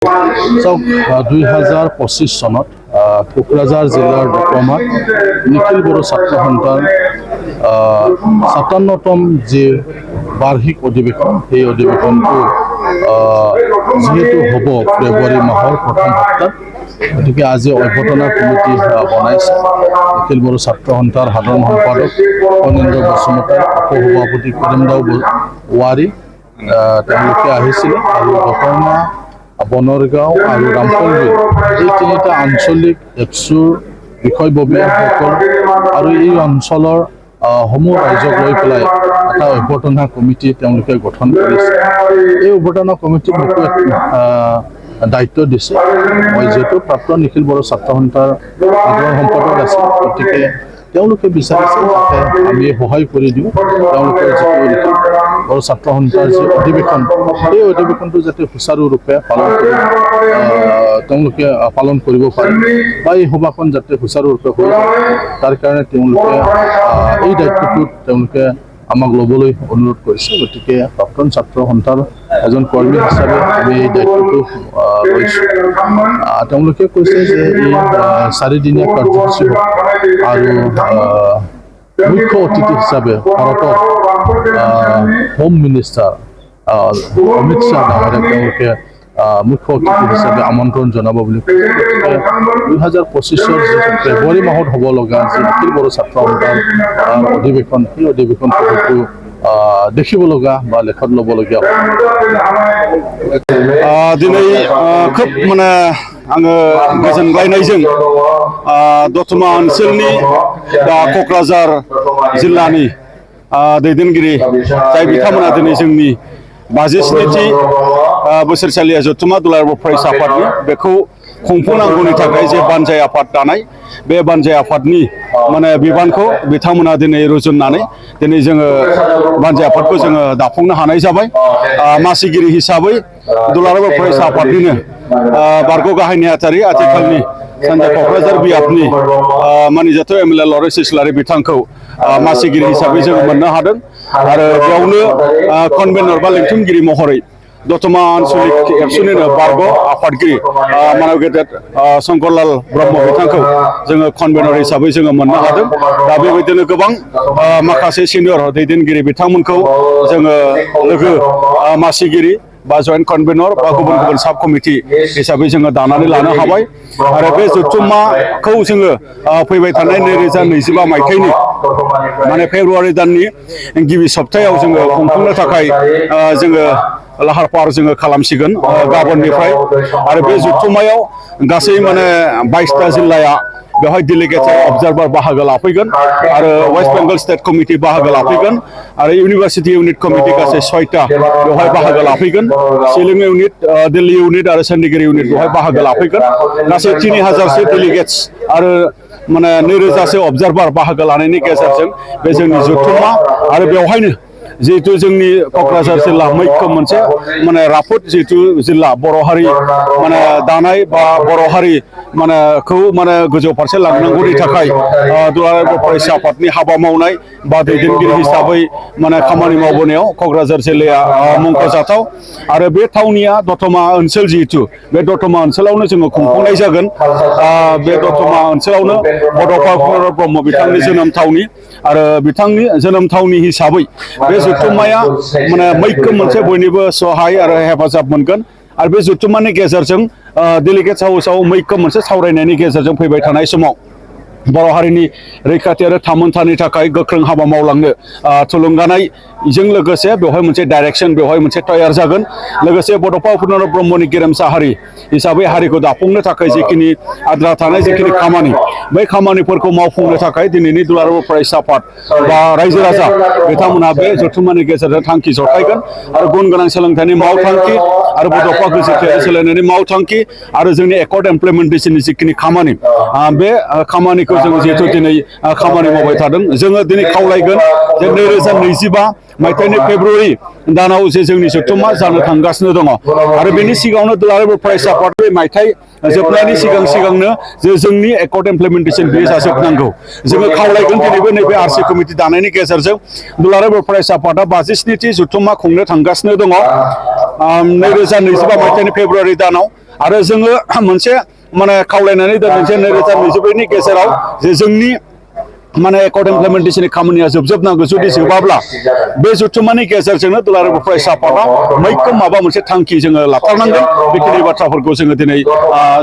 চাওক 2025 চনত কোকৰাঝাৰ জিলাৰ দকমাত নিখিল বড়ো ছাত্ৰ সন্থাৰ 57তম যি বাৰ্ষিক অধিৱেশন সেই অধিৱেশনটো যেহেতু হ'ব ফেব্ৰুৱাৰী মাহৰ প্ৰথম সপ্তাহ গতিকে আজি অভ্যৰ্থনা কমিটি বনাইছে নিখিল বড়ো ছাত্ৰ সন্থাৰ সাধাৰণ সম্পাদক অনিন্দ্ৰ বসুমতাৰী সভাপতি কৰিমদাও ৱাৰী তেওঁলোকে আহিছিলে আৰু দকমা বনৰগাঁও আৰু ৰামপলবিল এই তিনিটা আঞ্চলিক এপছুৰ বিষয়ববীয়াসকল আৰু এই অঞ্চলৰ সমূহ ৰাইজক লৈ পেলাই এটা অভ্যৰ্থনা কমিটি তেওঁলোকে গঠন কৰিছে। এই অভ্যৰ্থনা কমিটিৰ মোকো দায়িত্ব দিছে। মই যিহেতু প্ৰাক্তন নিখিল বড়ো ছাত্ৰ সন্থাৰ সাধাৰণ সম্পাদক আছোঁ, গতিকে তেওঁলোকে বিচাৰিছে যাতে আমি সহায় কৰি দিওঁ তেওঁলোকৰ যিটো নিখিল বড়ো ছাত্ৰ সন্থাৰ যি অধিৱেশন সেই অধিৱেশনটো যাতে সুচাৰুৰূপে তেওঁলোকে পালন কৰিব পাৰে বা এই সভাখন যাতে সুচাৰুৰূপে হৈ যায় তাৰ কাৰণে তেওঁলোকে এই দায়িত্বটোত তেওঁলোকে আমাক ল'বলৈ অনুৰোধ কৰিছে। গতিকে প্ৰাক্তন ছাত্ৰ সন্থাৰ এজন কৰ্মী হিচাপে আমি এই দায়িত্বটো লৈছোঁ। তেওঁলোকে কৈছে যে এই 4দিনীয়া কাৰ্যসূচী আৰু মুখ্য অতিথি হিচাপে ভাৰতৰ হোম মিনিষ্টাৰ অমিত শ্বাহ ডাঙৰীয়াক তেওঁলোকে মুখ্য অতিথি হিচাপে আমন্ত্ৰণ জনাব বুলি কৈছে। গতিকে 2025 যিটো ফেব্ৰুৱাৰী মাহত হ'ব লগা যি নিখিল বড়ো ছাত্ৰ সন্থাৰ অধিৱেশন সেই অধিৱেশনটো হয়তো দেখিব লগা বা লেখত ল'বলগীয়া दिनै खोब माने आङो गोजोनग्लायनायजों दतमा ओनसोलनि दा क'क्राझार जिल्लानि दैदेनगिरि जाय बिथांमोना दिनै जोंनि 57थि बोसोरसालिया जथुम्मा दुलाराय बर' फरायसा आफादनि बेखौ खुंफुंनांगौनि थाखाय जे बानजाय आफाद दानाय बे बानजाय आफादनि माने बिबानखौ बिथांमोना दिनै रुजुननानै दिनै जोङो बानजाय आफादखौ जोङो दाफुंनो हानाय जाबाय। मासिगिरि हिसाबै दुलाराय बर' फरायसा आफादनिनो बारग' गाहाय नेहाथारि आथिखालनि सानजा क'क्राझार बियाबनि मानिजाथाव एमएलए लरेन्स इस्लारि बिथांखौ मासिगिरि हिसाबै जोङो मोननो हादों आरो बेयावनो कनभेनर बा लेंथुमगिरि महरै दतमा आन्चलिक एबसुनिनो बारग' आफादगिरि मानव गेदेर शंकरलाल ब्रह्म बिथांखौ जोङो कनभेनर हिसाबै जोङो मोननो हादों। दा बेबायदिनो गोबां माखासे सिनियर दैदेनगिरि बिथांमोनखौ जोङो लोगो मासिगिरि बा जयेन्ट कनभेनर बा गुबुन गुबुन साब कमिटि हिसाबै जोङो दानानै लानो हाबाय आरो बे जथुम्माखौ जोङो फैबाय थानाय 2025 मायथाइनि माने फेब्रुवारि दाननि गिबि सप्तायाव जोङो खुंफुंनो थाखाय जोङो लाहार फाहार जोङो खालामसिगोन गाबोननिफ्राय आरो बे जथुम्मायाव गासै माने 22टा जिल्लाया बेवहाय डेलिगेट अबजार्भार बाहागो लाफैगोन आरो वेस्ट बेंगल स्टेट कमिटि बाहागो लाफैगोन आरो इउनिभार्सिटि इउनिट कमिटि गासै 6टा बेवहाय बाहागो लाफैगोन। शिलं इउनिट, दिल्ली इउनिट आरो चंडीगढ़ इउनिट बेवहाय बाहागो लाफैगोन। गासै 3000सो डेलिगेट्स आरो माने 2000सो अबजार्भार बाहागो लानायनि गेजेरजों बे जोंनि जथुम्मा आरो बेवहायनो जिहेतु जोंनि क'क्राझार जिल्ला मैखोम मोनसे माने राफोद जिहेतु जिल्ला बर' हारि माने दानाय बा बर' हारि माने खौ माने गोजौ फारसे लांनांगौनि थाखाय दुलाराय बर' फरायसा आफादनि हाबा मावनाय बा दैदेनगिरि हिसाबै माने खामानि मावबोनायाव क'क्राझार जिल्लाया मुंख'जाथाव आरो बे थावनिया दतमा ओनसोल जिहेतु बे दतमा ओनसोलावनो जोङो खुंफुंनाय जागोन। बे दतमा ओनसोलावनो बड'फा उपेन्द्र ब्रह्म बिथांनि जोनोम थावनि आरो बिथांनि जोनोम थावनि हिसाबै बे जथुम्माया माने मैखोम मोनसे बयनिबो सहाय आरो हेफाजाब मोनगोन आरो बे जथुम्मानि गेजेरजों डेलिगेट्स हाउसआव मैखोम मोनसे सावरायनायनि गेजेरजों फैबाय थानाय समाव बर' हारिनि रैखाथि आरो थामोनथानि थाखाय गोख्रों हाबा मावलांनो थुलुंगानायजों लोगोसे बेवहाय मोनसे डाइरेक्सन बेवहाय मोनसे तयार जागोन। लोगोसे बड'फा उपेन्द्र ब्रह्मनि गेरेमसा हारि हिसाबै हारिखौ दाफुंनो थाखाय जिखिनि आद्रा थानाय जिखिनि खामानि बै खामानिफोरखौ मावफुंनो थाखाय दिनैनि दुलाराय बर' फरायसा आफाद बा रायजो राजा बिथांमोनहा बे जथुम्मानि गेजेरजों थांखि जथायगोन आरो गुन गोनां सोलोंथाइनि मावथांखि आरो बड'फा गोजोनथायारि सोलायनायनि मावथांखि आरो जोंनि एकर्ड इमप्लिमेन्टेसननि जिखिनि खामानि बे खामानिखौ जों जिहेतु दिनै खामानि मावबाय थादों। जोङो दिनै खावलायगोन जे 2025 मायथाइनि फेब्रुवारि दानाव जे जोंनि जथुम्मा जानो थांगासिनो दङ आरो बेनि सिगाङावनो दुलाराय बर' फरायसा आफाद बे मायथाइ जोबनायनि सिगांनो जे जोंनि एकर्ड इमप्लिमेन्टेसन बेयो जाजोबनांगौ। जोङो खावलायगोन दिनैबो नैबे आरसि कमिटि दानायनि गेजेरजों दुलाराय बर' फरायसा आफादा 57थि जथुम्मा खुंनो थांगासिनो दङ 2025 मायथाइनि फेब्रुवारि दानाव आरो जोङो मोनसे माने खावलायनानै दोननोसै 2024नि गेजेराव जे जोंनि माने एकर्ड इमप्लिमेन्टेशननि खामानिया जोबजोबनांगौ जुदि जोबाब्ला बे जथुम्मानि गेजेरजोंनो दुलाराय बर' फरायसा आफादा मैखोम माबा मोनसे थांखि जोङो लाथारनांगोन बेखिनि बाथ्राफोरखौ जोङो दिनै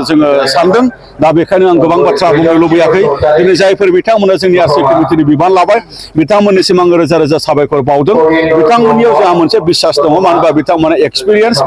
जोङो सानदों दा बेखायनो आं गोबां बाथ्रा बुंनो लुबैयाखै दिनै जायफोर बिथांमोना जोंनि आरसि कमिटिनि बिबान लाबाय बिथांमोननिसिम आङो रोजा रोजा साबायखर बावदों बिथांमोननियाव जोंहा मोनसे बिसास दङ मानो होनबा बिथांमोना एक्सपिरियेन्स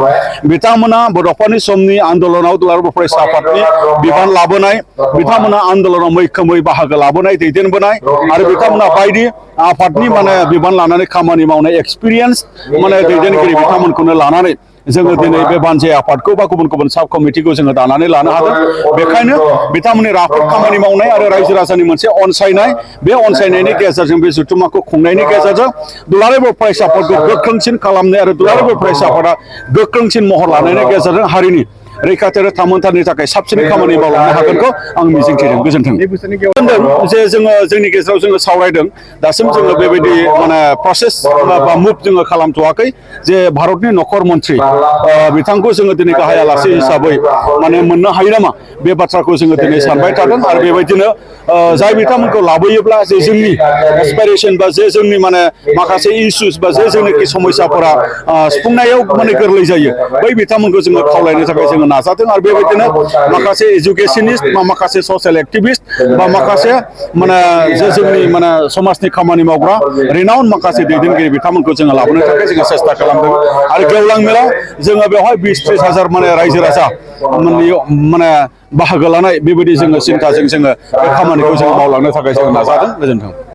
बिथांमोना बड'फानि समनि आन्दलनाव दुलाराय बर' फरायसा आफादनि बिबान लाबोनाय बिथांमोना आन्दलनाव मैखोमै बाहागो लाबोनाय दैदेनबोनाय आरो बिथांमोना बायदि आफादनि माने बिबान लानानै खामानि मावनाय एक्सपिरियेन्स माने दैदेनगिरि बिथांमोनखौनो लानानै जोङो दिनै बे बानजाय आफादखौ बा गुबुन गुबुन साब कमिटिखौ जोङो दानानै लानो हादों बेखायनो बिथांमोननि राफोद खामानि मावनाय आरो रायजो राजानि मोनसे अनसायनाय बे अनसायनायनि गेजेरजों बे जथुम्माखौ खुंनायनि गेजेरजों दुलाराय बर' फरायसा आफादखौ गोख्रोंसिन खालामनाय आरो दुलाराय बर' फरायसा आफादा गोख्रोंसिन महर लानायनि गेजेरजों हारिनि रैखाथि आरो थामोनथारनि थाखाय साबसिन खामानि मावलांनो हागोनखौ आं मिजिंथिदों गोजोन्थों जे जोङो जोंनि गेजेराव जोङो सावरायदों दासिम जोङो बेबायदि माने प्रसेस बा मुभ जोङो खालामथ'वाखै जे भारतनि नखर मन्थ्रि बिथांखौ जोङो दिनै गाहाय आलासि हिसाबै माने मोननो हायो नामा बे बाथ्राखौ जोङो दिनै सानबाय थादों आरो बेबायदिनो जाय बिथांमोनखौ लाबोयोब्ला जे जोंनि एसपिरेसन बा जे जोंनि माने माखासे इस्युस बा जे जोंनि समस्याफोरा सुफुंनायाव माने गोरलै जायो बै बिथांमोनखौ जोङो खावलायनो थाखाय जोङो नाजादों आरो बेबायदिनो माखासे एजुकेसनिस्ट बा माखासे ससियेल एक्टिभिस्ट बा माखासे माने जे जोंनि माने समाजनि खामानि मावग्रा रिनाउन माखासे दैदेनगिरि बिथांमोनखौ जोङो लाबोनो थाखाय जोङो सेस्था खालामदों आरो गेवलां मेलाव जोङो बेवहाय 20-30 हाजार माने रायजो राजा माने बाहागो लानाय बेबायदि जोङो सिन्थाजों जोङो बे खामानिखौ जोङो मावलांनो थाखाय जोङो नाजादों गोजोन्थों